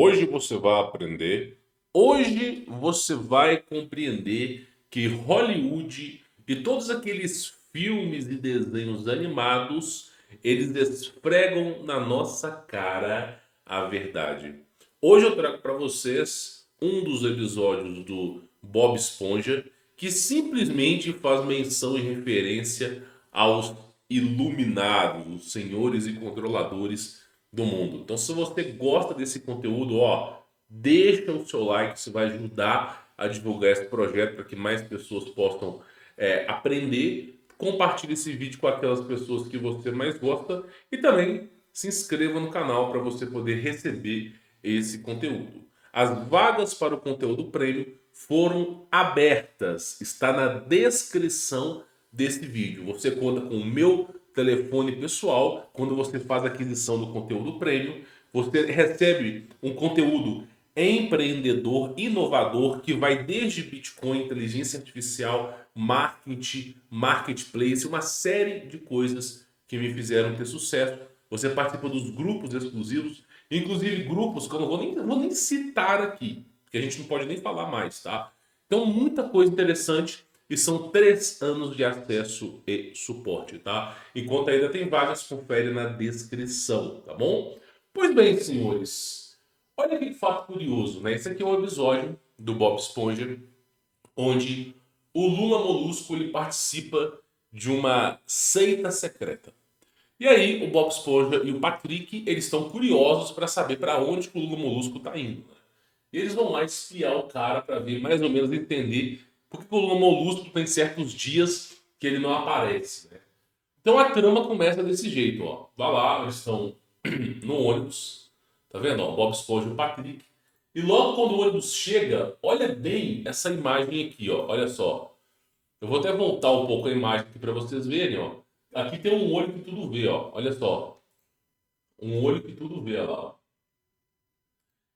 hoje você vai aprender, hoje você vai compreender que Hollywood e todos aqueles filmes e desenhos animados, eles esfregam na nossa cara a verdade. Hoje eu trago para vocês um dos episódios do Bob Esponja que simplesmente faz menção e referência aos iluminados, os senhores e controladores do mundo. Então, se você gosta desse conteúdo, deixa o seu like, isso vai ajudar a divulgar esse projeto para que mais pessoas possam aprender. Compartilhe esse vídeo com aquelas pessoas que você mais gosta e também se inscreva no canal para você poder receber esse conteúdo. As vagas para o conteúdo premium foram abertas, está na descrição desse vídeo. Você conta com o meu telefone pessoal. Quando você faz a aquisição do conteúdo premium, você recebe um conteúdo empreendedor, inovador, que vai desde Bitcoin, inteligência artificial, marketing, marketplace, uma série de coisas que me fizeram ter sucesso. Você participa dos grupos exclusivos, inclusive grupos que eu não vou nem citar aqui, que a gente não pode nem falar mais, tá? Então, muita coisa interessante. E são 3 anos de acesso e suporte, tá? Enquanto ainda tem vagas, confere na descrição, tá bom? Pois bem, senhores, olha que fato curioso, né? Esse aqui é um episódio do Bob Esponja, onde o Lula Molusco ele participa de uma seita secreta. E aí, o Bob Esponja e o Patrick, eles estão curiosos para saber para onde que o Lula Molusco está indo, né? E eles vão lá espiar o cara para ver, mais ou menos, entender por que o Lula Molusco tem certos dias que ele não aparece, né? Então a trama começa desse jeito, ó. Vai lá, eles estão no ônibus, tá vendo? Ó, Bob Esponja e o Patrick. E logo quando o ônibus chega, olha bem essa imagem aqui, ó. Olha só. Eu vou até voltar um pouco a imagem aqui para vocês verem, ó. Aqui tem um olho que tudo vê, ó. Olha só. Um olho que tudo vê, ó lá, ó.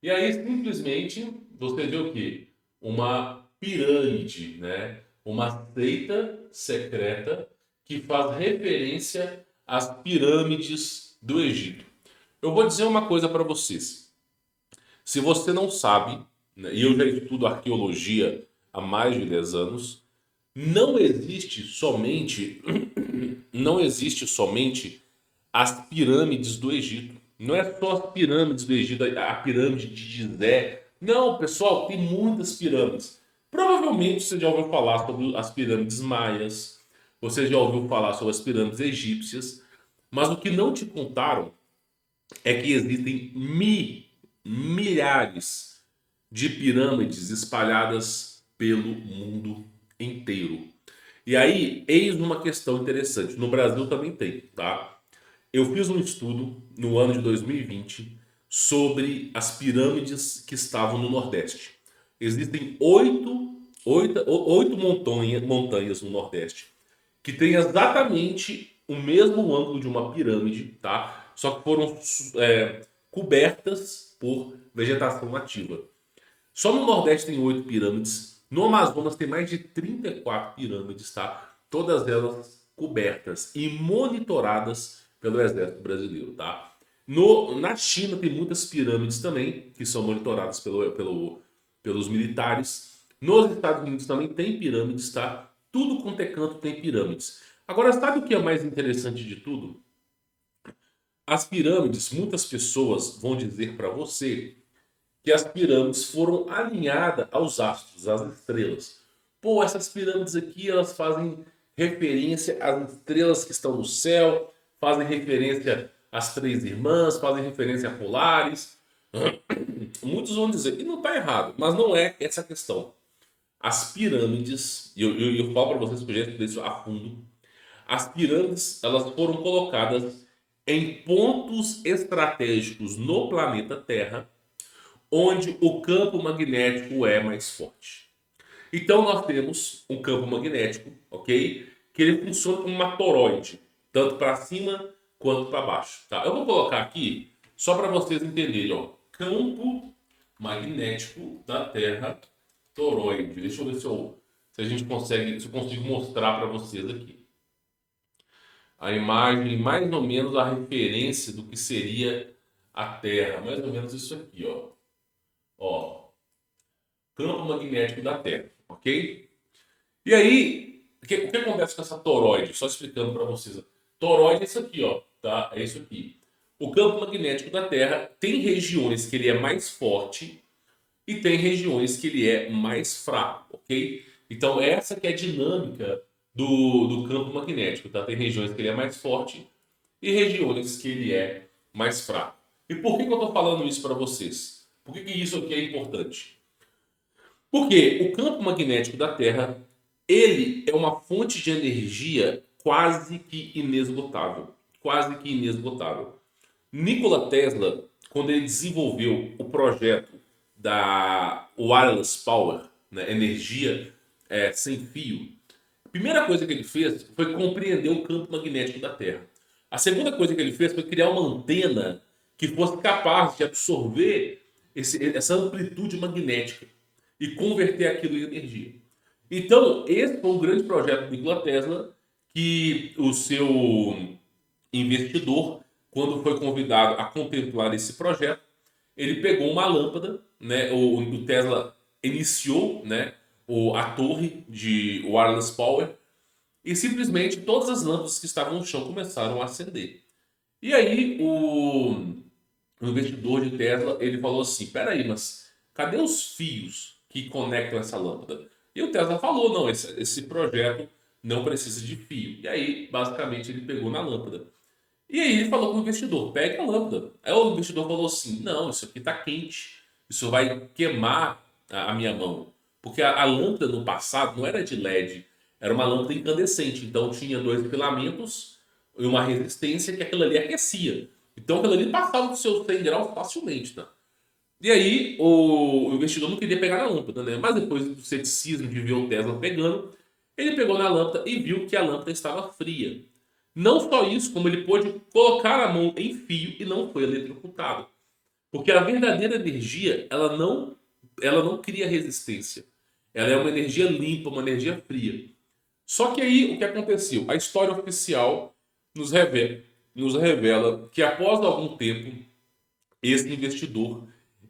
E aí, simplesmente, você vê o quê? Uma pirâmide, né? Uma seita secreta que faz referência às pirâmides do Egito. Eu vou dizer uma coisa para vocês. Se você não sabe, né, e eu já estudo arqueologia há mais de 10 anos, não existe somente não existe somente as pirâmides do Egito. Não é só as pirâmides do Egito, a pirâmide de Gizé. Não, pessoal, tem muitas pirâmides. Provavelmente você já ouviu falar sobre as pirâmides maias, você já ouviu falar sobre as pirâmides egípcias, mas o que não te contaram é que existem milhares de pirâmides espalhadas pelo mundo inteiro. E aí, eis uma questão interessante. No Brasil também tem, tá? Eu fiz um estudo no ano de 2020 sobre as pirâmides que estavam no Nordeste. Existem oito montanhas no Nordeste que têm exatamente o mesmo ângulo de uma pirâmide, tá? Só que foram cobertas por vegetação nativa. Só no Nordeste tem 8 pirâmides. No Amazonas tem mais de 34 pirâmides, tá? Todas elas cobertas e monitoradas pelo Exército Brasileiro, tá? Na China tem muitas pirâmides também, que são monitoradas pelos militares. Nos Estados Unidos também tem pirâmides, tá? Tudo quanto é canto tem pirâmides. Agora, sabe o que é mais interessante de tudo? As pirâmides, muitas pessoas vão dizer para você que as pirâmides foram alinhadas aos astros, às estrelas. Pô, essas pirâmides aqui, elas fazem referência às estrelas que estão no céu, fazem referência às três irmãs, fazem referência a Polaris. Muitos vão dizer, e não está errado, mas não é essa a questão. As pirâmides, e eu falo para vocês que eu já estudei isso a fundo, as pirâmides elas foram colocadas em pontos estratégicos no planeta Terra onde o campo magnético é mais forte. Então nós temos um campo magnético, ok? Que ele funciona como uma toroide, tanto para cima quanto para baixo. Tá? Eu vou colocar aqui só para vocês entenderem, ó, campo magnético da Terra toroide. Deixa eu ver se a gente consegue, se eu consigo mostrar para vocês aqui. A imagem, mais ou menos a referência do que seria a Terra, mais ou menos isso aqui, ó. campo magnético da Terra, ok? E aí, o que acontece com essa toroide? Só explicando para vocês. Toroide é isso aqui, ó, tá? É isso aqui. O campo magnético da Terra tem regiões que ele é mais forte e tem regiões que ele é mais fraco, ok? Então essa que é a dinâmica do campo magnético, tá? Tem regiões que ele é mais forte e regiões que ele é mais fraco. E por que eu estou falando isso para vocês? Por que isso aqui é importante? Porque o campo magnético da Terra, ele é uma fonte de energia quase que inesgotável. Quase que inesgotável. Nikola Tesla, quando ele desenvolveu o projeto da wireless power, né, energia sem fio, a primeira coisa que ele fez foi compreender o campo magnético da Terra. A segunda coisa que ele fez foi criar uma antena que fosse capaz de absorver essa amplitude magnética e converter aquilo em energia. Então, esse foi um grande projeto do Nikola Tesla, que o seu investidor, quando foi convidado a contemplar esse projeto, ele pegou uma lâmpada, né? O Tesla iniciou, né, a torre de wireless power e simplesmente todas as lâmpadas que estavam no chão começaram a acender. E aí o investidor de Tesla ele falou assim: peraí, mas cadê os fios que conectam essa lâmpada? E o Tesla falou: não, esse projeto não precisa de fio. E aí, basicamente, ele pegou na lâmpada. E aí ele falou com o investidor, pega a lâmpada. Aí o investidor falou assim, não, isso aqui está quente, isso vai queimar a minha mão. Porque a lâmpada no passado não era de LED, era uma lâmpada incandescente. Então tinha dois filamentos e uma resistência que aquilo ali aquecia. Então aquilo ali passava dos seus 100 graus facilmente, tá? E aí o investidor não queria pegar na lâmpada, né? Mas depois do ceticismo de ver o Tesla pegando, ele pegou na lâmpada e viu que a lâmpada estava fria. Não só isso, como ele pôde colocar a mão em fio e não foi eletrocutado. Porque a verdadeira energia, ela não cria resistência. Ela é uma energia limpa, uma energia fria. Só que aí o que aconteceu? A história oficial nos revela, nos revela que após algum tempo, esse investidor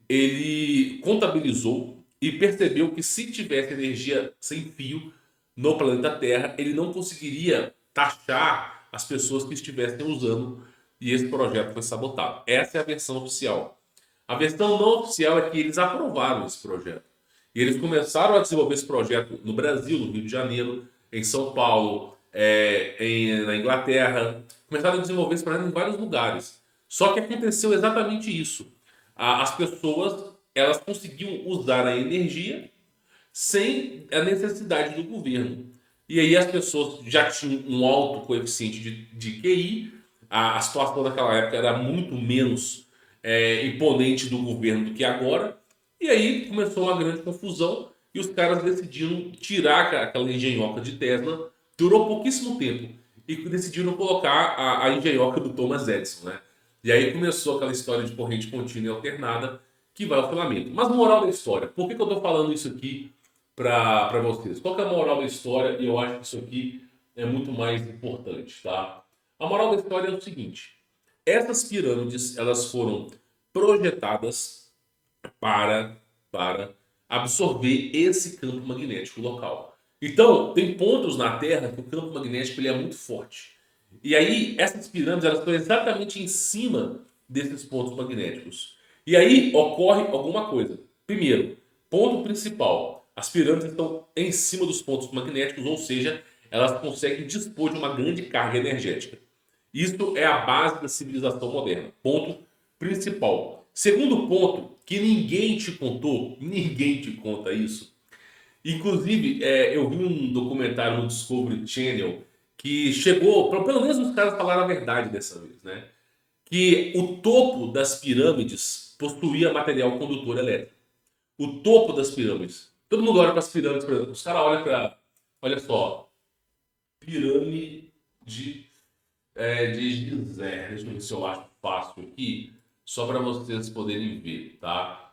ele contabilizou e percebeu que se tivesse energia sem fio no planeta Terra, ele não conseguiria taxar as pessoas que estivessem usando e esse projeto foi sabotado. Essa é a versão oficial. A versão não oficial é que eles aprovaram esse projeto. E eles começaram a desenvolver esse projeto no Brasil, no Rio de Janeiro, em São Paulo, na Inglaterra. Começaram a desenvolver esse projeto em vários lugares. Só que aconteceu exatamente isso. As pessoas elas conseguiam usar a energia sem a necessidade do governo. E aí as pessoas já tinham um alto coeficiente de QI, a situação daquela época era muito menos imponente do governo do que agora, e aí começou uma grande confusão e os caras decidiram tirar aquela engenhoca de Tesla, durou pouquíssimo tempo, e decidiram colocar a engenhoca do Thomas Edison, né? E aí começou aquela história de corrente contínua e alternada que vai ao filamento. Mas moral da história, por que eu estou falando isso aqui para vocês? Qual que é a moral da história? E eu acho que isso aqui é muito mais importante, tá? A moral da história é o seguinte: essas pirâmides elas foram projetadas para, para absorver esse campo magnético local. Então, tem pontos na Terra que o campo magnético ele é muito forte. E aí, essas pirâmides elas estão exatamente em cima desses pontos magnéticos. E aí ocorre alguma coisa. Primeiro, ponto principal: as pirâmides estão em cima dos pontos magnéticos, ou seja, elas conseguem dispor de uma grande carga energética. Isso é a base da civilização moderna. Ponto principal. Segundo ponto, que ninguém te contou, ninguém te conta isso. Inclusive, eu vi um documentário no Discovery Channel que chegou, pelo menos os caras falaram a verdade dessa vez, né? Que o topo das pirâmides possuía material condutor elétrico. O topo das pirâmides. Todo mundo olha para as pirâmides, por exemplo. Os caras olham para. Olha só. Pirâmide de Gizé. Deixa eu ver se eu acho fácil aqui. Só para vocês poderem ver, tá?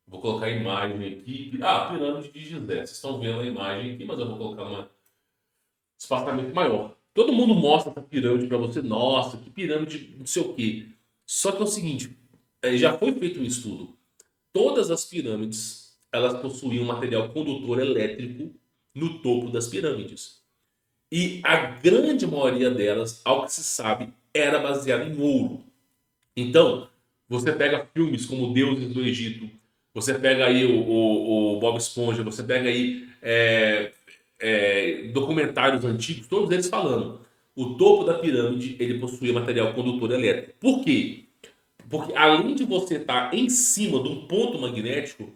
Vou colocar a imagem aqui. Ah, pirâmide de Gizé. Vocês estão vendo a imagem aqui, mas eu vou colocar um espaçamento maior. Todo mundo mostra essa pirâmide para você. Nossa, que pirâmide, não sei o quê. Só que é o seguinte: já foi feito um estudo. Todas as pirâmides elas possuíam material condutor elétrico no topo das pirâmides. E a grande maioria delas, ao que se sabe, era baseada em ouro. Então, você pega filmes como Deuses do Egito, você pega aí o Bob Esponja, você pega aí documentários antigos, todos eles falando. O topo da pirâmide ele possuía material condutor elétrico. Por quê? Porque além de você estar em cima de um ponto magnético,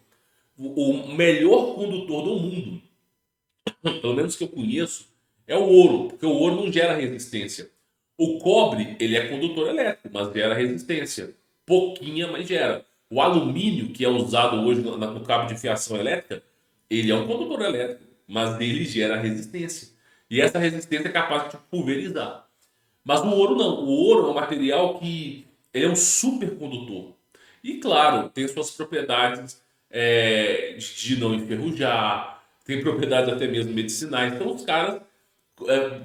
o melhor condutor do mundo, pelo menos que eu conheço, é o ouro, porque o ouro não gera resistência. O cobre, ele é condutor elétrico, mas gera resistência. Pouquinha, mas gera. O alumínio, que é usado hoje no cabo de fiação elétrica, ele é um condutor elétrico, mas ele gera resistência. E essa resistência é capaz de pulverizar. Mas o ouro não. O ouro é um material que ele é um supercondutor. E claro, tem suas propriedades de não enferrujar, tem propriedades até mesmo medicinais. Então os caras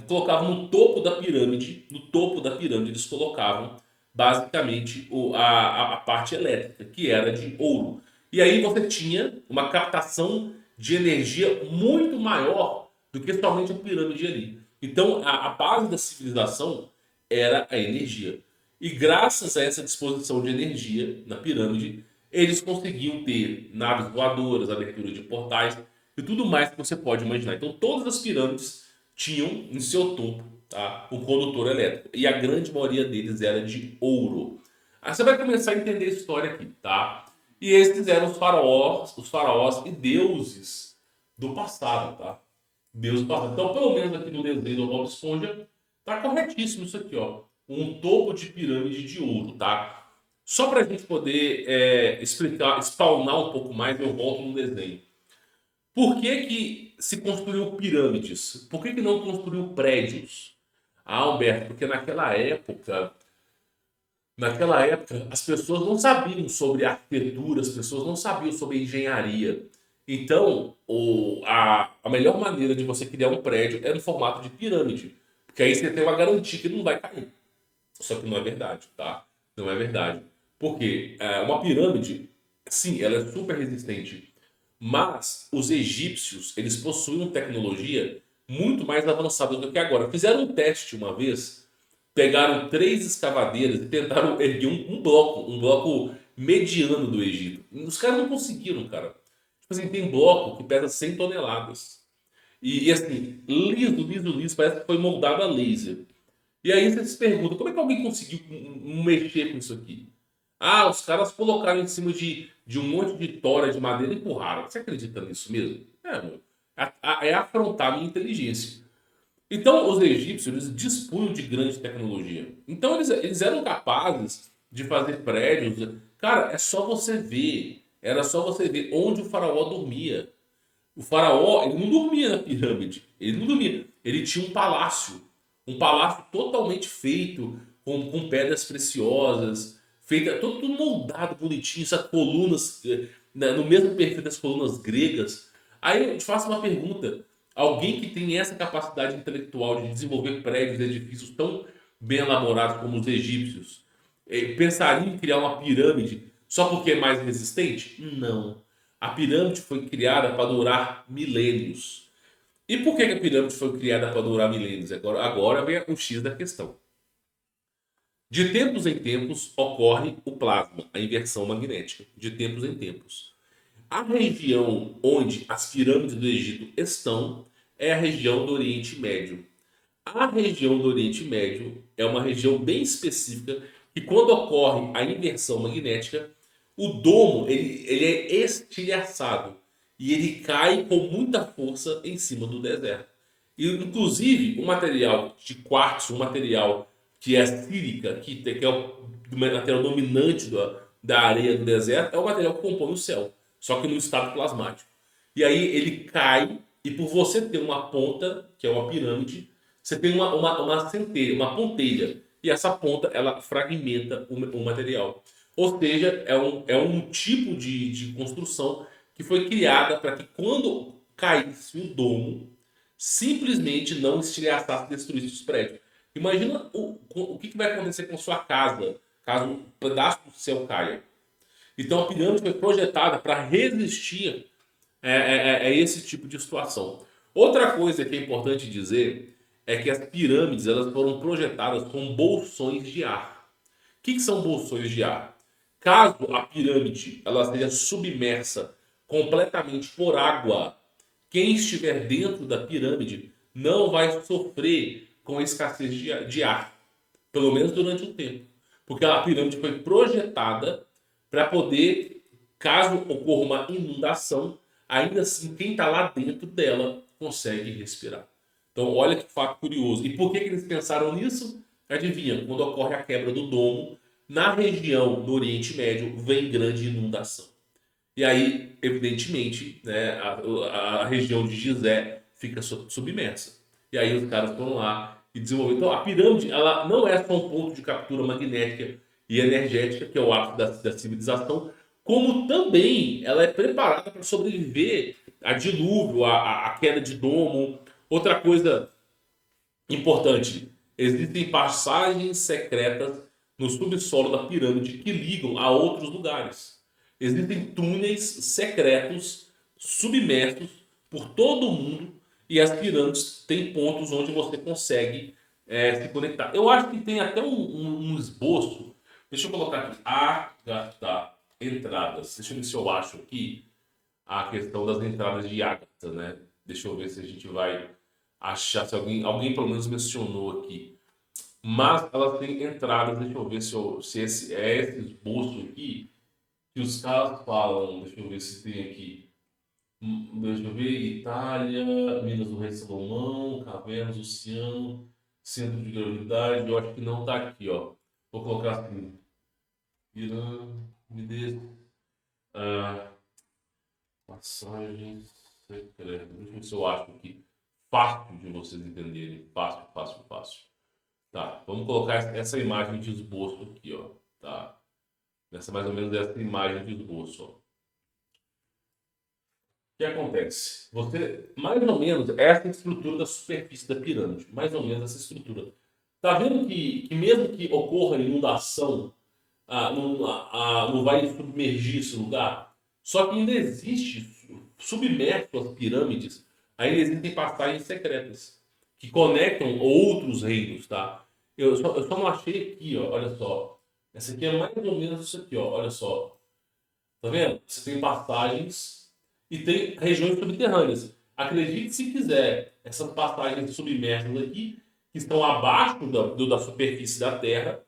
colocavam no topo da pirâmide eles colocavam basicamente a parte elétrica, que era de ouro. E aí você tinha uma captação de energia muito maior do que somente a pirâmide ali. Então a base da civilização era a energia. E graças a essa disposição de energia na pirâmide, eles conseguiam ter naves voadoras, abertura de portais e tudo mais que você pode imaginar. Então todas as pirâmides tinham em seu topo, tá, um condutor elétrico. E a grande maioria deles era de ouro. Aí você vai começar a entender a história aqui, tá? E esses eram os faraós e deuses do passado, tá? Deuses do passado. Então, pelo menos aqui no desenho do Bob Esponja, tá corretíssimo isso aqui, ó. Um topo de pirâmide de ouro, tá? Só para a gente poder explicar, spawnar um pouco mais, eu volto no desenho. Por que que se construiu pirâmides? Por que que não construiu prédios? Ah, Alberto, porque naquela época, as pessoas não sabiam sobre arquitetura, as pessoas não sabiam sobre engenharia. Então, a melhor maneira de você criar um prédio é no formato de pirâmide. Porque aí você tem uma garantia que não vai cair. Só que não é verdade, tá? Não é verdade. Porque uma pirâmide, sim, ela é super resistente. Mas os egípcios, eles possuíam tecnologia muito mais avançada do que agora. Fizeram um teste uma vez, pegaram 3 escavadeiras e tentaram erguer um bloco mediano do Egito. Os caras não conseguiram, cara. Tipo assim, tem bloco que pesa 100 toneladas. E assim, liso, liso, liso, parece que foi moldado a laser. E aí você se pergunta, como é que alguém conseguiu mexer com isso aqui? Ah, os caras colocaram em cima de um monte de tora de madeira e empurraram. Você acredita nisso mesmo? É, meu. É afrontar a minha inteligência. Então, os egípcios eles dispunham de grande tecnologia. Então, eles eram capazes de fazer prédios. Cara, é só você ver. Era só você ver onde o faraó dormia. O faraó, ele não dormia na pirâmide. Ele não dormia. Ele tinha um palácio. Um palácio totalmente feito com pedras preciosas. Feita, tudo moldado bonitinho. Essas colunas, no mesmo perfil das colunas gregas. Aí eu te faço uma pergunta. Alguém que tem essa capacidade intelectual de desenvolver prédios e edifícios tão bem elaborados como os egípcios, pensaria em criar uma pirâmide só porque é mais resistente? Não. A pirâmide foi criada para durar milênios. E por que a pirâmide foi criada para durar milênios? Agora vem o X da questão. De tempos em tempos ocorre o plasma, a inversão magnética. De tempos em tempos. A região onde as pirâmides do Egito estão é a região do Oriente Médio. A região do Oriente Médio é uma região bem específica que quando ocorre a inversão magnética, o domo ele é estilhaçado e ele cai com muita força em cima do deserto. E, inclusive, o material de quartzo, o material que é sílica, que é o material dominante da areia do deserto, é o material que compõe o céu, só que no estado plasmático. E aí ele cai, e por você ter uma ponta, que é uma pirâmide, você tem uma centelha, uma pontelha. E essa ponta, ela fragmenta o material. Ou seja, é um tipo de construção que foi criada para que quando caísse o domo, simplesmente não estilhaçasse e destruísse os prédios. Imagina o que vai acontecer com sua casa caso um pedaço do céu caia. Então a pirâmide foi projetada para resistir É esse tipo de situação. Outra coisa que é importante dizer é que as pirâmides elas foram projetadas com bolsões de ar. O que são bolsões de ar? Caso a pirâmide ela seja submersa completamente por água, quem estiver dentro da pirâmide não vai sofrer com a escassez de ar, pelo menos durante um tempo. Porque a pirâmide foi projetada para poder, caso ocorra uma inundação, ainda assim quem está lá dentro dela consegue respirar. Então, olha que fato curioso. E por que eles pensaram nisso? Adivinha, quando ocorre a quebra do domo, na região do Oriente Médio vem grande inundação. E aí, evidentemente, né, a região de Gizé fica submersa. E aí os caras foram lá e desenvolveram. Então, a pirâmide ela não é só um ponto de captura magnética e energética, que é o ápice da civilização, como também ela é preparada para sobreviver a dilúvio, a queda de domo. Outra coisa importante: existem passagens secretas no subsolo da pirâmide que ligam a outros lugares. Existem túneis secretos submersos por todo o mundo e as pirâmides têm pontos onde você consegue se conectar. Eu acho que tem até um esboço. Deixa eu colocar aqui. Agatha. Entradas. Deixa eu ver se eu acho aqui a questão das entradas de Agatha, né? Deixa eu ver se a gente vai achar se alguém pelo menos mencionou aqui. Mas elas têm entradas, deixa eu ver se esse é esse esboço aqui que os caras falam. Deixa eu ver se tem aqui. Deixa eu ver, Itália, Minas do Rei Salomão, Cavernas, Oceano, Centro de Gravidade. Eu acho que não tá aqui, ó. Vou colocar assim, pirâmides, ah, passagens secretas. Deixa eu ver se eu acho aqui. Fácil de vocês entenderem. Fácil, fácil, fácil. Tá, vamos colocar essa imagem de esboço aqui, ó. Tá. Essa mais ou menos essa imagem de esboço, ó. O que acontece? Você, mais ou menos, essa é a estrutura da superfície da pirâmide. Mais ou menos essa estrutura. Tá vendo que mesmo que ocorra inundação, não vai submergir esse lugar? Só que ainda existe, submerso às pirâmides, ainda existem passagens secretas que conectam outros reinos, tá? Eu só não achei aqui, ó, olha só. Essa aqui é mais ou menos isso aqui, ó, olha só. Tá vendo? Você tem passagens e tem regiões subterrâneas. Acredite se quiser, essas passagens submersas aqui, que estão abaixo da superfície da Terra,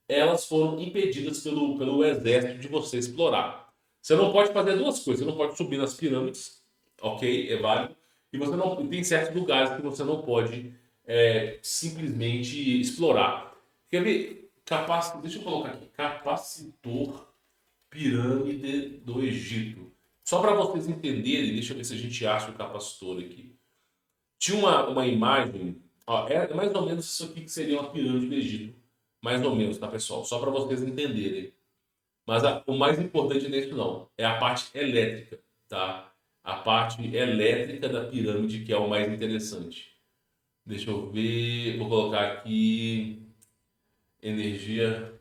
elas foram impedidas pelo exército de você explorar. Você não pode fazer duas coisas. Você não pode subir nas pirâmides, ok, é válido. E você não tem certos lugares que você não pode simplesmente explorar. Quer ver? Deixa eu colocar aqui. Capacitor Pirâmide do Egito. Só para vocês entenderem, deixa eu ver se a gente acha o capacitor aqui. Tinha uma imagem, ó, é mais ou menos isso aqui que seria uma pirâmide do Egito. Mais ou menos, tá, pessoal? Só para vocês entenderem. Mas o mais importante nisso não, é a parte elétrica, tá? A parte elétrica da pirâmide que é o mais interessante. Deixa eu ver, vou colocar aqui energia.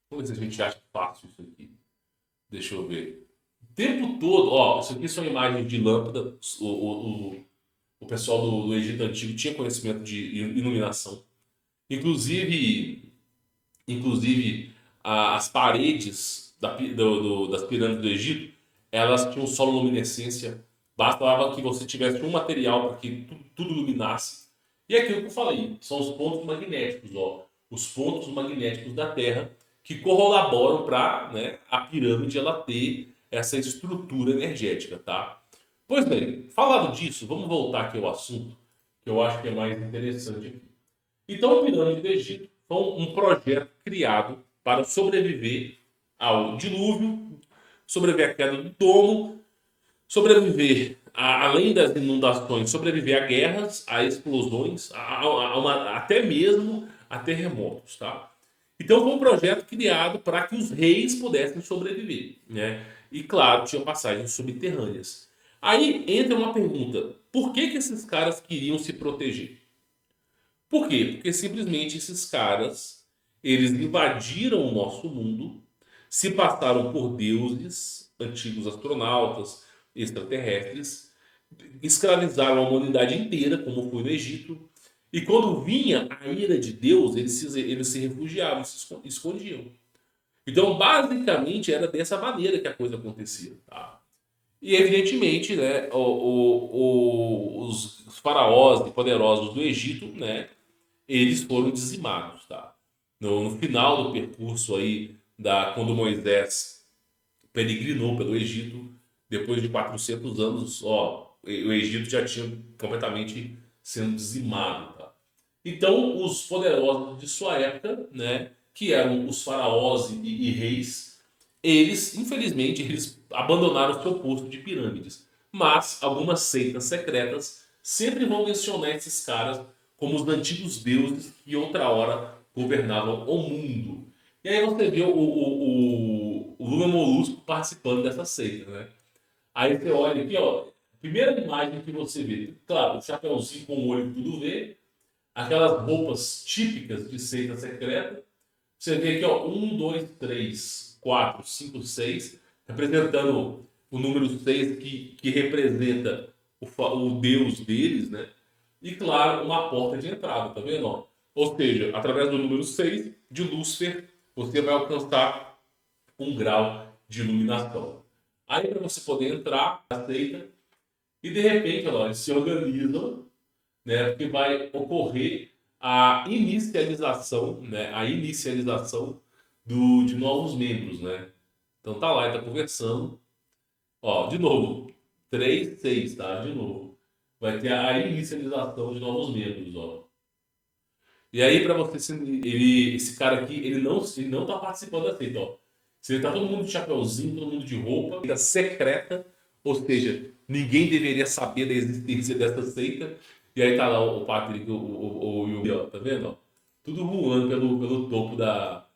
Vamos ver se a gente acha fácil isso aqui. Deixa eu ver. O tempo todo, ó, isso aqui são imagens de lâmpada. O pessoal do Egito Antigo tinha conhecimento de iluminação. Inclusive, inclusive as paredes das pirâmides do Egito, elas tinham sololuminescência. Bastava que você tivesse um material para que tudo iluminasse. E é aquilo que eu falei, são os pontos magnéticos, ó, os pontos magnéticos da Terra que corroboram para, né, a pirâmide ela ter essa estrutura energética, tá? Pois bem, falado disso, vamos voltar aqui ao assunto que eu acho que é mais interessante aqui. Então, a pirâmide do Egito foi um projeto criado para sobreviver ao dilúvio, sobreviver à queda do domo, sobreviver, além das inundações, sobreviver a guerras, a explosões, até mesmo a terremotos, tá? Então foi um projeto criado para que os reis pudessem sobreviver, né? E claro, tinha passagens subterrâneas. Aí entra uma pergunta: por que esses caras queriam se proteger? Por quê? Porque simplesmente esses caras, eles invadiram o nosso mundo, se passaram por deuses, antigos astronautas, extraterrestres, escravizaram a humanidade inteira, como foi no Egito, e quando vinha a ira de Deus, eles se refugiavam, se escondiam. Então, basicamente, era dessa maneira que a coisa acontecia. Tá? E, evidentemente, né, os faraós e poderosos do Egito, né, eles foram dizimados. Tá? No final do percurso aí, quando Moisés peregrinou pelo Egito, depois de 400 anos, o Egito já tinha completamente sendo dizimado. Tá? Então, os poderosos de sua época, né, que eram os faraós e reis, eles, infelizmente, eles abandonaram o seu posto de pirâmides. Mas algumas seitas secretas sempre vão mencionar esses caras como os antigos deuses que outra hora governavam o mundo. E aí você vê o Lula Molusco participando dessa seita, né? Aí você olha aqui, ó, primeira imagem que você vê, claro, o chapéuzinho com o olho que tudo vê, aquelas roupas típicas de seita secreta. Você vê aqui, ó, 1, 2, 3, 4, 5, 6, representando o número 6 que representa o deus deles, né? E claro, uma porta de entrada, tá vendo? Ó? Ou seja, através do número 6 de Lúcifer, você vai alcançar um grau de iluminação. Aí para você poder entrar, aceita, e de repente, ó, eles se organizam, né? Porque vai ocorrer a inicialização de novos membros, né? Então tá lá, ele tá conversando. Ó, de novo, 3 6 tá? De novo. Vai ter a inicialização de novos membros, ó. E aí, para você, esse cara aqui, ele não tá participando da seita, ó. Se ele tá todo mundo de chapeuzinho, todo mundo de roupa, seita secreta, ou seja, ninguém deveria saber da existência dessa seita. E aí tá lá o Patrick, o Yuri, ó, tá vendo? Ó? Tudo voando pelo topo da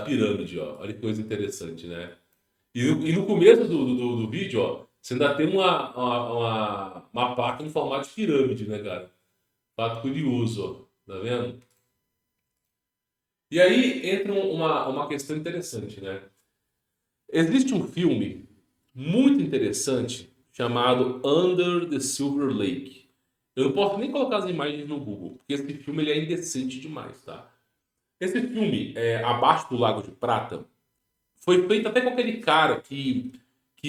pirâmide, ó. Olha que coisa interessante, né? E no começo do vídeo, ó, você ainda tem uma placa em formato de pirâmide, né, cara? Fato curioso, ó. Tá vendo? E aí entra uma questão interessante, né? Existe um filme muito interessante chamado Under the Silver Lake. Eu não posso nem colocar as imagens no Google, porque esse filme ele é indecente demais, tá? Esse filme, Abaixo do Lago de Prata, foi feito até com aquele cara que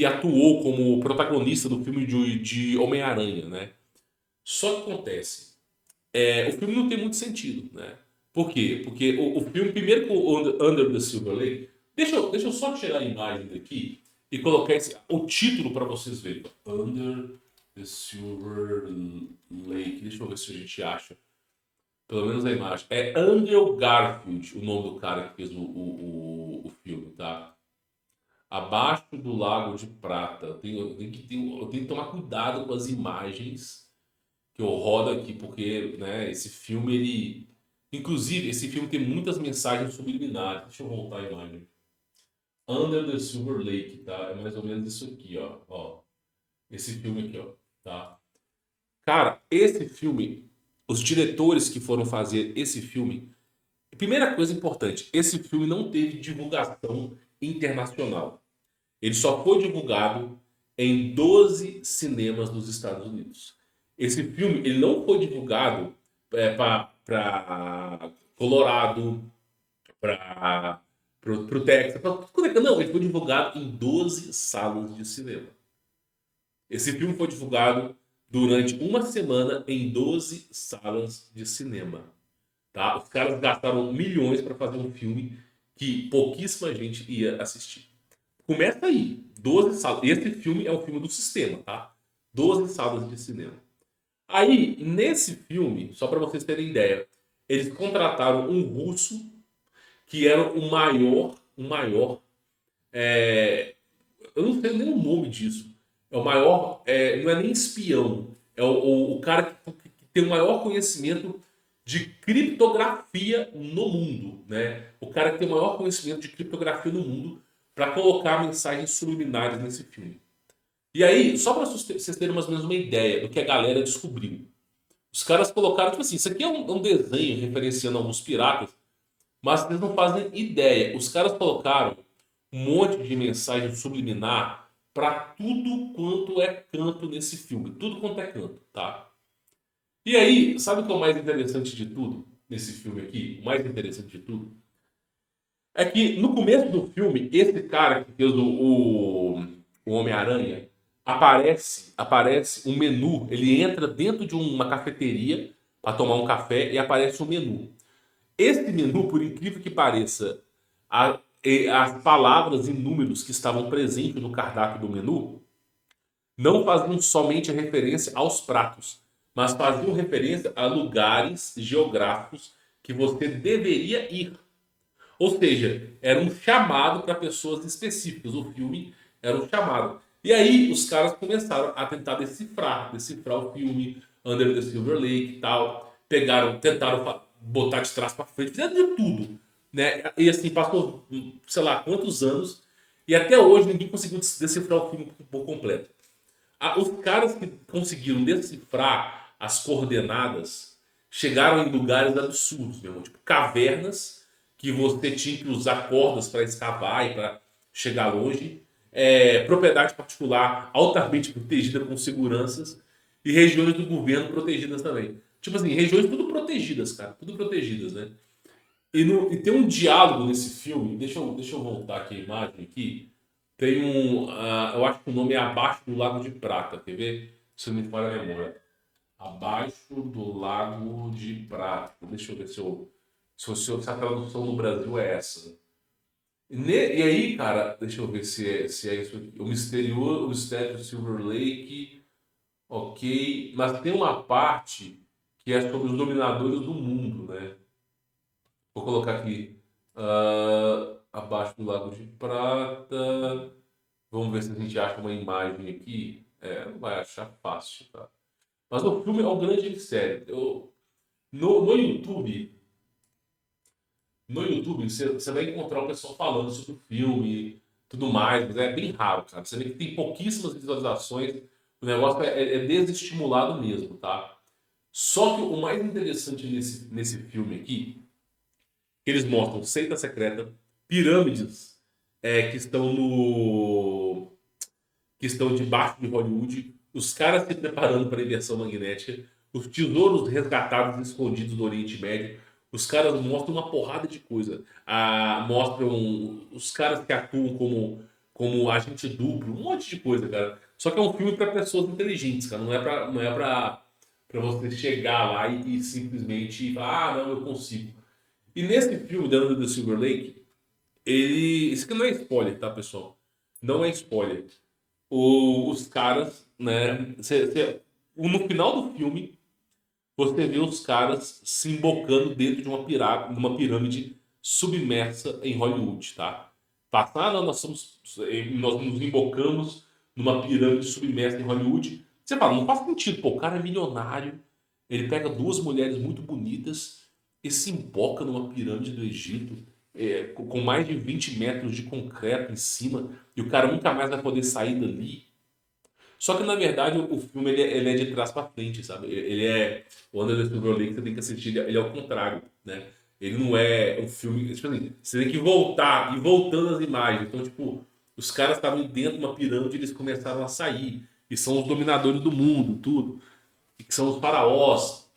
atuou como protagonista do filme de Homem-Aranha, né? Só que acontece, o filme não tem muito sentido, né? Por quê? Porque o filme, primeiro que o Under the Silver Lake, deixa eu só tirar a imagem daqui e colocar o título para vocês verem. Under the Silver Lake. Deixa eu ver se a gente acha. Pelo menos a imagem. É Andrew Garfield, o nome do cara que fez o filme, tá? Abaixo do Lago de Prata. Eu tenho que tomar cuidado com as imagens que eu rodo aqui, porque, né, esse filme, ele... Inclusive, esse filme tem muitas mensagens subliminares. Deixa eu voltar a imagem. Under the Silver Lake, tá? É mais ou menos isso aqui, ó. Esse filme aqui, ó. Tá? Cara, esse filme, os diretores que foram fazer esse filme... Primeira coisa importante, esse filme não teve divulgação internacional. Ele só foi divulgado em 12 cinemas dos Estados Unidos. Esse filme ele não foi divulgado para Colorado, para o Texas, não, ele foi divulgado em 12 salas de cinema. Esse filme foi divulgado durante uma semana em 12 salas de cinema. Tá? Os caras gastaram milhões para fazer um filme que pouquíssima gente ia assistir. Começa aí. 12 salas. Esse filme é o filme do sistema, tá? 12 salas de cinema. Aí, nesse filme, só para vocês terem ideia, eles contrataram um russo que era o maior, eu não sei nem o nome disso. É o maior, não é nem espião, é o cara que tem o maior conhecimento de criptografia no mundo, né? O cara que tem o maior conhecimento de criptografia no mundo para colocar mensagens subliminares nesse filme. E aí, só para vocês terem mais ou menos uma ideia do que a galera descobriu. Os caras colocaram, tipo assim, isso aqui é um desenho referenciando alguns piratas, mas eles não fazem ideia. Os caras colocaram um monte de mensagem subliminar para tudo quanto é canto nesse filme. Tudo quanto é canto, tá? E aí, sabe o que é o mais interessante de tudo nesse filme aqui? O mais interessante de tudo é que no começo do filme, esse cara que fez o Homem-Aranha, aparece um menu. Ele entra dentro de uma cafeteria para tomar um café e aparece um menu. Esse menu, por incrível que pareça, as palavras e números que estavam presentes no cardápio do menu não faziam somente referência aos pratos, mas faziam referência a lugares geográficos que você deveria ir. Ou seja, era um chamado para pessoas específicas. O filme era um chamado. E aí os caras começaram a tentar decifrar o filme, Under the Silver Lake e tal. Tentaram botar de trás para frente, fizeram de tudo. Né? E assim, passou, sei lá, quantos anos, e até hoje ninguém conseguiu decifrar o filme por completo. Os caras que conseguiram decifrar as coordenadas chegaram em lugares absurdos, meu irmão. Tipo, cavernas que você tinha que usar cordas para escavar e para chegar longe. Propriedade particular altamente protegida com seguranças. E regiões do governo protegidas também. Tipo assim, regiões tudo protegidas, cara. Tudo protegidas, né? E tem um diálogo nesse filme. Deixa eu voltar aqui a imagem aqui. Tem um. Eu acho que o nome é Abaixo do Lago de Prata. Quer ver? Se não me falha a memória. Abaixo do Lago de Prata. Deixa eu ver se a tradução no Brasil é essa. E aí, cara, deixa eu ver se é isso aqui. O Mistério do Silver Lake. Ok. Mas tem uma parte que é sobre os dominadores do mundo, né? Vou colocar aqui. Abaixo do Lago de Prata. Vamos ver se a gente acha uma imagem aqui. Não vai achar fácil, tá? Mas o filme é um grande mistério. No YouTube, você vai encontrar o pessoal falando sobre o filme, tudo mais, mas é bem raro, cara. Você vê que tem pouquíssimas visualizações. O negócio é desestimulado mesmo, tá? Só que o mais interessante nesse filme aqui, que eles mostram seita secreta, pirâmides que estão no que estão debaixo de Hollywood, os caras se preparando para a inversão magnética, os tesouros resgatados e escondidos do Oriente Médio. Os caras mostram uma porrada de coisa. Mostram os caras que atuam como agente duplo, um monte de coisa, cara. Só que é um filme para pessoas inteligentes, cara. Não é para você chegar lá e simplesmente falar, não, eu consigo. E nesse filme, The Under the Silver Lake, isso aqui não é spoiler, tá, pessoal? Não é spoiler. Os caras, né? No final do filme, você vê os caras se embocando dentro de uma pirâmide submersa em Hollywood, tá? Não, nós nos embocamos numa pirâmide submersa em Hollywood. Você fala, não faz sentido, pô, o cara é milionário, ele pega duas mulheres muito bonitas e se emboca numa pirâmide do Egito, com mais de 20 metros de concreto em cima, e o cara nunca mais vai poder sair dali. Só que na verdade o filme ele é de trás pra frente, sabe? Ele é. O Under the Silver Lake você tem que assistir, ele é o contrário, né? Ele não é um filme. Tipo assim, você tem que voltar e voltando as imagens. Então, tipo, os caras estavam dentro de uma pirâmide e eles começaram a sair. E são os dominadores do mundo, tudo. E que são os faraós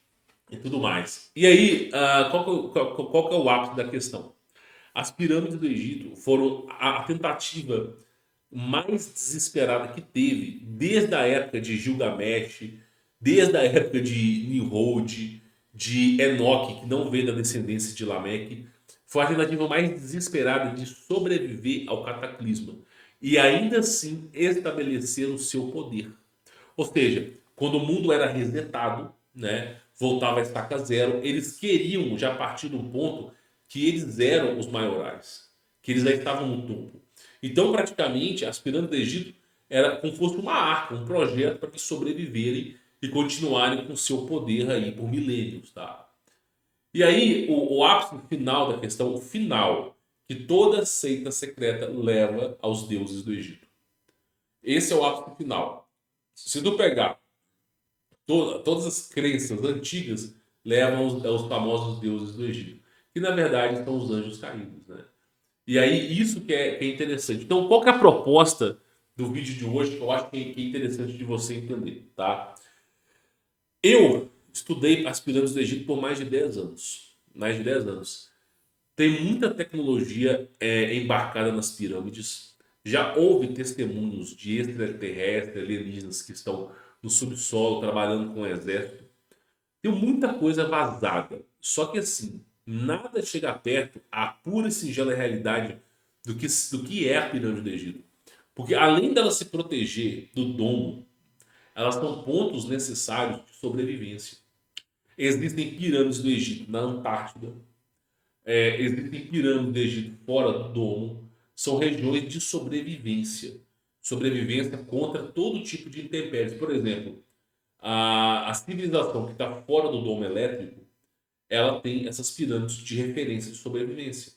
e tudo mais. E aí, qual que é o ápice da questão? As pirâmides do Egito foram a tentativa mais desesperada que teve desde a época de Gilgamesh, desde a época de Nimrod, de Enoque, que não veio da descendência de Lameque, foi a tentativa mais desesperada de sobreviver ao cataclisma e ainda assim estabelecer o seu poder. Ou seja, quando o mundo era resetado, né, voltava a estaca zero, eles queriam já partir do ponto que eles eram os maiorais, que eles já estavam no topo. Então, praticamente, as pirâmides do Egito era como se fosse uma arca, um projeto para eles sobreviverem e continuarem com seu poder aí por milênios, tá? E aí, o ápice final da questão, o final, que toda seita secreta leva aos deuses do Egito. Esse é o ápice final. Se tu pegar todas as crenças antigas, levam aos famosos deuses do Egito, que na verdade são os anjos caídos, né? E aí, isso que é interessante. Então, qual que é a proposta do vídeo de hoje que eu acho que é interessante de você entender, tá? Eu estudei as pirâmides do Egito por mais de 10 anos. Mais de 10 anos. Tem muita tecnologia embarcada nas pirâmides. Já houve testemunhos de extraterrestres, alienígenas que estão no subsolo trabalhando com o exército. Tem muita coisa vazada. Só que assim, nada chega perto à pura e singela realidade do que é a pirâmide do Egito. Porque além dela se proteger do domo, elas são pontos necessários de sobrevivência. Existem pirâmides do Egito na Antártida, existem pirâmides do Egito fora do domo. São regiões de sobrevivência. Sobrevivência contra todo tipo de intempéries. Por exemplo, a civilização que está fora do domo elétrico, ela tem essas pirâmides de referência de sobrevivência.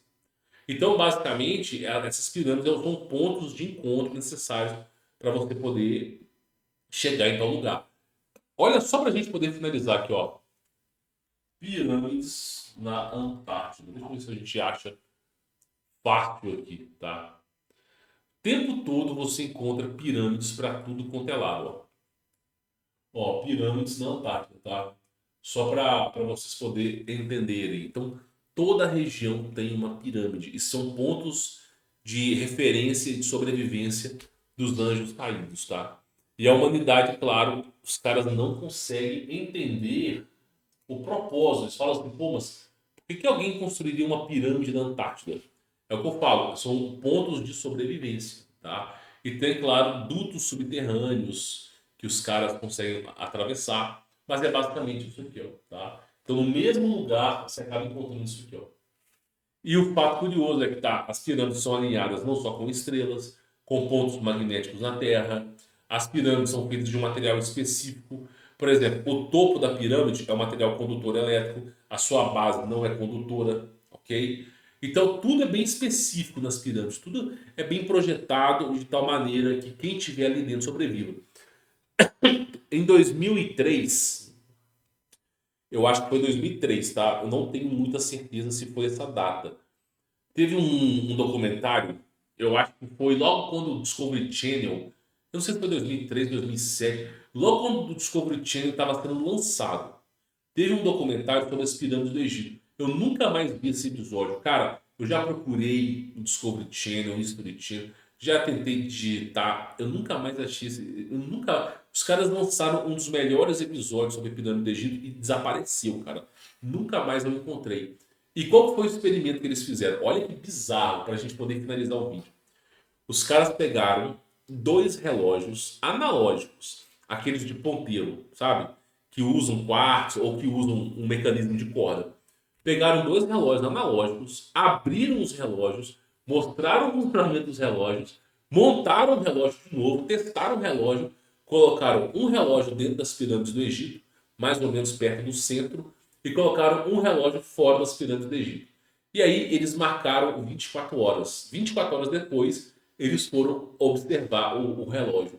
Então, basicamente, essas pirâmides são pontos de encontro necessários para você poder chegar em tal lugar. Olha só para a gente poder finalizar aqui, ó. Pirâmides na Antártida. Deixa eu ver se a gente acha fácil aqui, tá? O tempo todo você encontra pirâmides para tudo quanto é lado, ó. Ó, pirâmides na Antártida, tá? Só para vocês poderem entenderem. Então, toda região tem uma pirâmide e são pontos de referência e de sobrevivência dos anjos caídos, tá? E a humanidade, claro, os caras não conseguem entender o propósito. Eles falam assim, pô, mas por que alguém construiria uma pirâmide na Antártida? É o que eu falo, são pontos de sobrevivência, tá? E tem, claro, dutos subterrâneos que os caras conseguem atravessar, mas é basicamente isso aqui, ó, tá? Então, no mesmo lugar, você acaba encontrando isso aqui, ó. E o fato curioso é que tá, as pirâmides são alinhadas não só com estrelas, com pontos magnéticos na Terra. As pirâmides são feitas de um material específico. Por exemplo, o topo da pirâmide é um material condutor elétrico, a sua base não é condutora, ok? Então tudo é bem específico nas pirâmides, tudo é bem projetado de tal maneira que quem estiver ali dentro sobreviva. Em 2003, eu acho que foi 2003, tá? Eu não tenho muita certeza se foi essa data. Teve um documentário, eu acho que foi logo quando o Discovery Channel, eu não sei se foi 2003, 2007, logo quando o Discovery Channel estava sendo lançado. Teve um documentário sobre as pirâmides do Egito. Eu nunca mais vi esse episódio. Cara, eu já procurei no Discovery Channel, no History Channel, já tentei digitar, eu nunca mais achei esse. Eu nunca. Os caras lançaram um dos melhores episódios sobre a pirâmide do Egito e desapareceu, cara. Nunca mais eu encontrei. E qual foi o experimento que eles fizeram? Olha que bizarro para a gente poder finalizar o vídeo. Os caras pegaram dois relógios analógicos, aqueles de ponteiro, sabe? Que usam quartzo ou que usam um mecanismo de corda. Pegaram dois relógios analógicos, abriram os relógios, mostraram o funcionamento dos relógios, montaram o relógio de novo, testaram o relógio, colocaram um relógio dentro das pirâmides do Egito, mais ou menos perto do centro, e colocaram um relógio fora das pirâmides do Egito. E aí eles marcaram 24 horas. 24 horas depois, eles foram observar o relógio.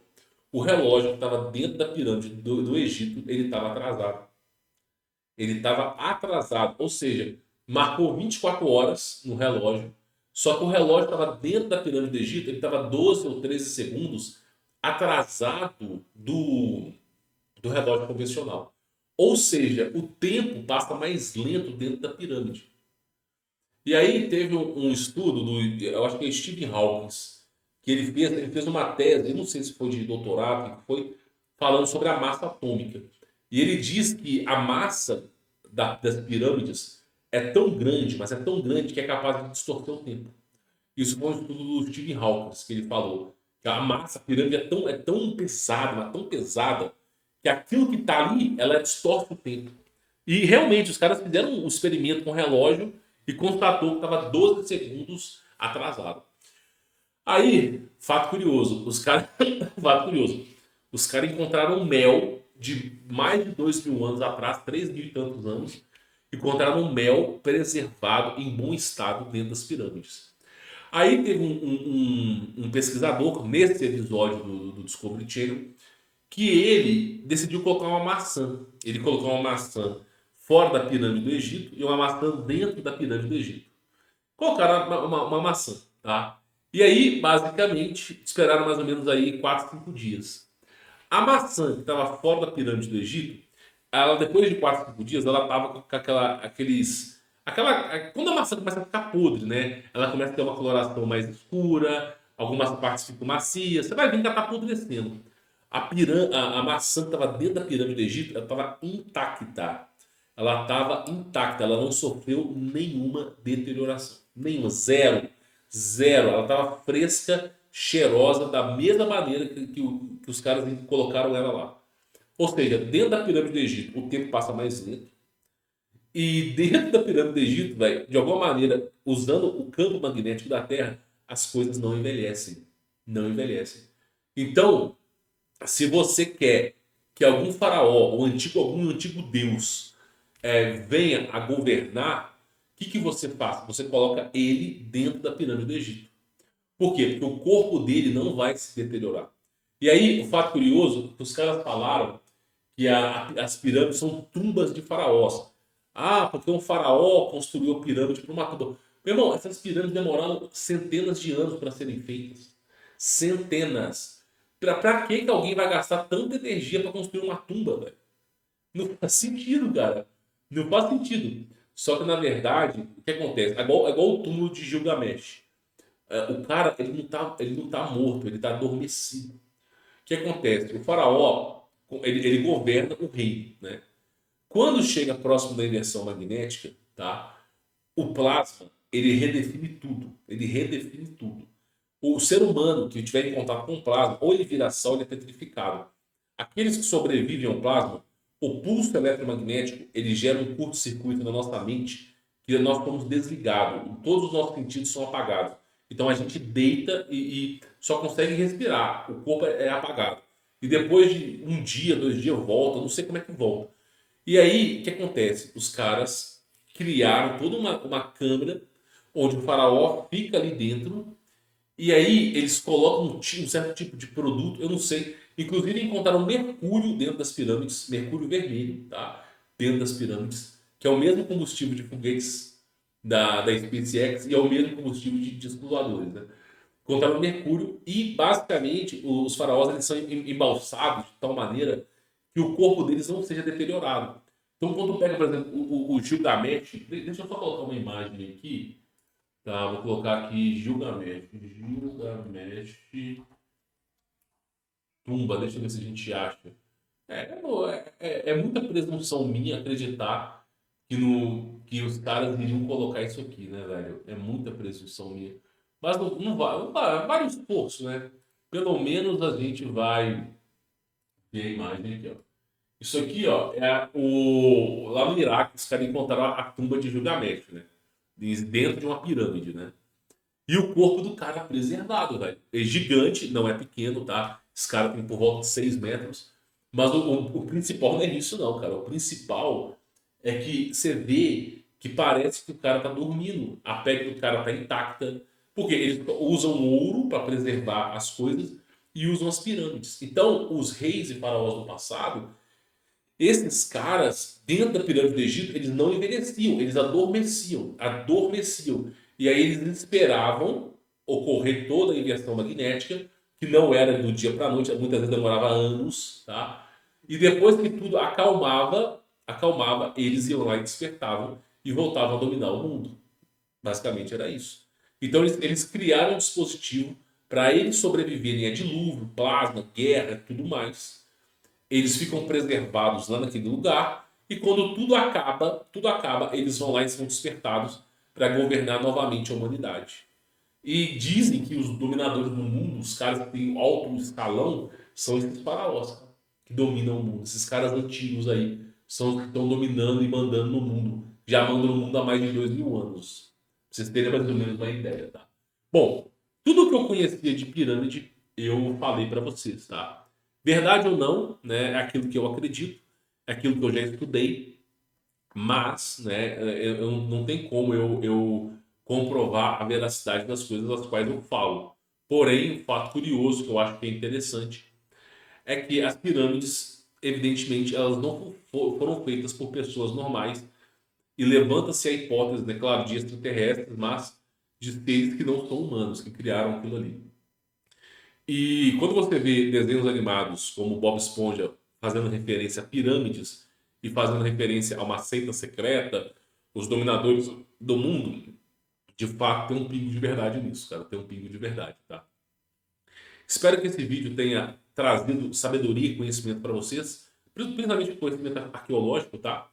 O relógio que estava dentro da pirâmide do Egito, ele estava atrasado. Ele estava atrasado, ou seja, marcou 24 horas no relógio, só que o relógio estava dentro da pirâmide do Egito, ele estava 12 ou 13 segundos atrasado do relógio convencional. Ou seja, o tempo passa mais lento dentro da pirâmide. E aí teve um estudo do, eu acho que é Stephen Hawking, que ele fez uma tese, eu não sei se foi de doutorado, que foi falando sobre a massa atômica. E ele diz que a massa das pirâmides é tão grande, mas é tão grande que é capaz de distorcer o tempo. Isso foi um estudo do Stephen Hawking, que ele falou. Que a massa, a pirâmide é tão pesada, mas tão pesada, que aquilo que está ali, ela distorce o tempo. E realmente, os caras fizeram um experimento com o relógio e constatou que estava 12 segundos atrasado. Aí, fato curioso, os caras. Fato curioso. Os caras encontraram mel de mais de 2.000 anos atrás, 3.000 e tantos anos, encontraram mel preservado em bom estado dentro das pirâmides. Aí teve um pesquisador nesse episódio do Discovery Channel que ele decidiu colocar uma maçã. Ele colocou uma maçã fora da pirâmide do Egito e uma maçã dentro da pirâmide do Egito. Colocaram uma maçã, tá? E aí, basicamente, esperaram mais ou menos aí 4, 5 dias. A maçã que estava fora da pirâmide do Egito, ela depois de 4, 5 dias, ela estava com quando a maçã começa a ficar podre, né? Ela começa a ter uma coloração mais escura, algumas partes ficam macias, você vai ver que ela está apodrecendo. A maçã que estava dentro da pirâmide do Egito, ela estava intacta. Ela estava intacta, ela não sofreu nenhuma deterioração. Nenhuma, zero. Zero. Ela estava fresca, cheirosa, da mesma maneira que os caras colocaram ela lá. Ou seja, dentro da pirâmide do Egito, o tempo passa mais lento. E dentro da pirâmide do Egito, velho, de alguma maneira, usando o campo magnético da Terra, as coisas não envelhecem. Não envelhecem. Então, se você quer que algum faraó, algum antigo deus, venha a governar, o que você faz? Você coloca ele dentro da pirâmide do Egito. Por quê? Porque o corpo dele não vai se deteriorar. E aí, o fato curioso, que os caras falaram que as pirâmides são tumbas de faraós. Ah, porque um faraó construiu a pirâmide para uma tumba. Meu irmão, essas pirâmides demoraram centenas de anos para serem feitas. Centenas. Pra que alguém vai gastar tanta energia para construir uma tumba, velho? Não faz sentido, cara. Não faz sentido. Só que, na verdade, o que acontece? É igual o túmulo de Gilgamesh. O cara, ele não tá morto, ele tá adormecido. O que acontece? O faraó, ele governa o rei, né? Quando chega próximo da inversão magnética, tá? O plasma, ele redefine tudo. Ele redefine tudo. O ser humano que estiver em contato com o plasma, ou ele vira sal, ou ele é petrificado. Aqueles que sobrevivem ao plasma, o pulso eletromagnético, ele gera um curto-circuito na nossa mente que nós estamos desligados. Todos os nossos sentidos são apagados. Então a gente deita e só consegue respirar. O corpo é apagado. E depois de um dia, 2 dias, volta. Não sei como é que volta. E aí, o que acontece? Os caras criaram toda uma câmara onde o faraó fica ali dentro e aí eles colocam um certo tipo de produto, eu não sei. Inclusive encontraram mercúrio dentro das pirâmides, mercúrio vermelho, tá? Dentro das pirâmides, que é o mesmo combustível de foguetes da SpaceX e é o mesmo combustível de discos voadores, né? Encontraram mercúrio e basicamente os faraós eles são embalsados de tal maneira que o corpo deles não seja deteriorado. Então quando pega, por exemplo, o Gilgamesh, deixa eu só colocar uma imagem aqui. Tá, vou colocar aqui Gilgamesh. Gilgamesh tumba, deixa eu ver se a gente acha. É muita presunção minha acreditar que os caras iriam colocar isso aqui, né, velho? É muita presunção minha. Mas não vai um esforço, né? Pelo menos a gente vai ver a imagem aqui, ó. Isso aqui, ó, lá no Iraque, os caras encontraram a tumba de Gilgamesh, né? Dentro de uma pirâmide, né? E o corpo do cara preservado, velho. É gigante, não é pequeno, tá? Esse cara tem por volta de 6 metros. Mas o principal não é isso, não, cara. O principal é que você vê que parece que o cara tá dormindo. A pele do cara tá intacta. Porque eles usam ouro para preservar as coisas e usam as pirâmides. Então, os reis e faraós do passado, esses caras, dentro da pirâmide do Egito, eles não envelheciam, eles adormeciam, adormeciam. E aí eles esperavam ocorrer toda a inversão magnética, que não era do dia para a noite, muitas vezes demorava anos, tá? E depois que tudo acalmava, eles iam lá e despertavam e voltavam a dominar o mundo. Basicamente era isso. Então eles criaram um dispositivo para eles sobreviverem a dilúvio, plasma, guerra e tudo mais. Eles ficam preservados lá naquele lugar e quando tudo acaba, eles vão lá e são despertados para governar novamente a humanidade. E dizem que os dominadores do mundo, os caras que têm alto escalão, são esses faraós, cara, que dominam o mundo. Esses caras antigos aí são os que estão dominando e mandando no mundo. Já mandam no mundo há mais de 2000 anos. Pra vocês terem mais ou menos uma ideia, tá? Bom, tudo que eu conhecia de pirâmide, eu falei para vocês, tá? Verdade ou não, né? É aquilo que eu acredito, é aquilo que eu já estudei, mas, né, não tem como eu comprovar a veracidade das coisas das quais eu falo. Porém, um fato curioso que eu acho que é interessante é que as pirâmides, evidentemente, elas não foram feitas por pessoas normais e levanta-se a hipótese, né, claro, de extraterrestres, mas de seres que não são humanos, que criaram aquilo ali. E quando você vê desenhos animados como Bob Esponja fazendo referência a pirâmides e fazendo referência a uma seita secreta, os dominadores do mundo, de fato tem um pingo de verdade nisso, cara. Tem um pingo de verdade, tá? Espero que esse vídeo tenha trazido sabedoria e conhecimento para vocês, principalmente conhecimento arqueológico, tá?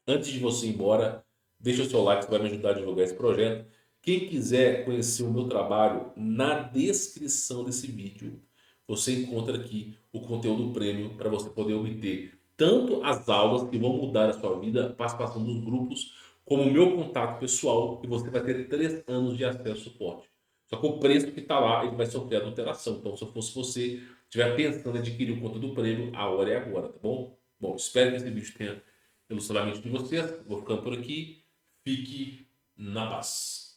Antes de você ir embora, deixa o seu like, que vai me ajudar a divulgar esse projeto. Quem quiser conhecer o meu trabalho, na descrição desse vídeo, você encontra aqui o conteúdo premium para você poder obter tanto as aulas que vão mudar a sua vida, participação dos grupos, como o meu contato pessoal, e você vai ter 3 anos de acesso ao suporte. Só que o preço que está lá, ele vai sofrer adulteração. Então, se eu fosse você, estiver pensando em adquirir o conteúdo premium, a hora é agora, tá bom? Bom, espero que esse vídeo tenha elucidado a mente de vocês. Vou ficando por aqui. Fique na paz.